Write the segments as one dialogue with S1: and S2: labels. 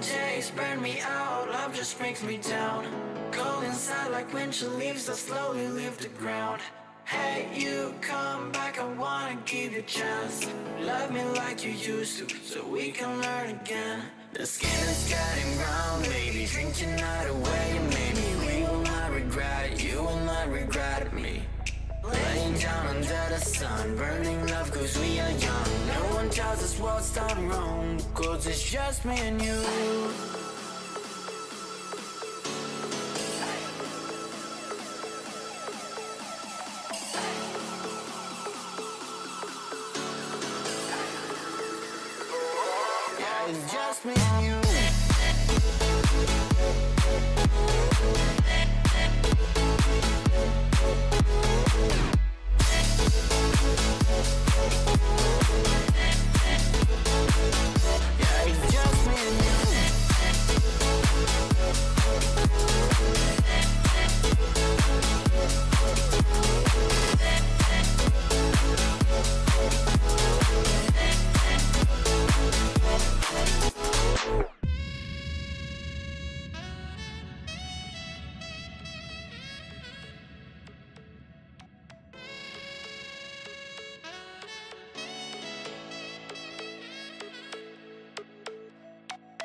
S1: days burn me out, love just brings me down. Cold inside like winter leaves that slowly leave the ground. Hey, you come back, I wanna give you a chance. Love me like you used to, so we can learn again. The skin is getting brown, baby, drink your night away. Maybe we will not regret it, you will not regret me. Laying down under the sun, burning love cause we are young. No one tells us what's done wrong, cause it's just me and you. It's just me and you. Yeah, it's just me and you.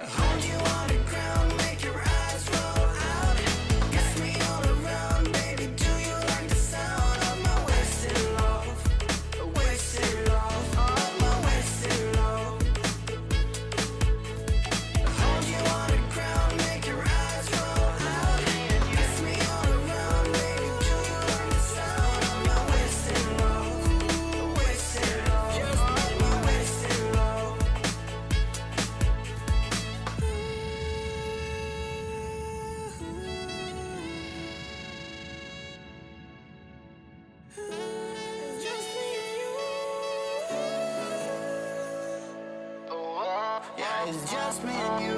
S1: Hold you on the ground, make your eyes roll out. Kiss me all around, baby, do you like the sound of my wasted love? Wasted love, of my wasted love. Hold you on the ground, make your eyes roll out. Kiss me all around, baby, do you like the sound of my wasted love? Wasted love, just my wasted love. It's just me and you. Yeah, it's just me and you.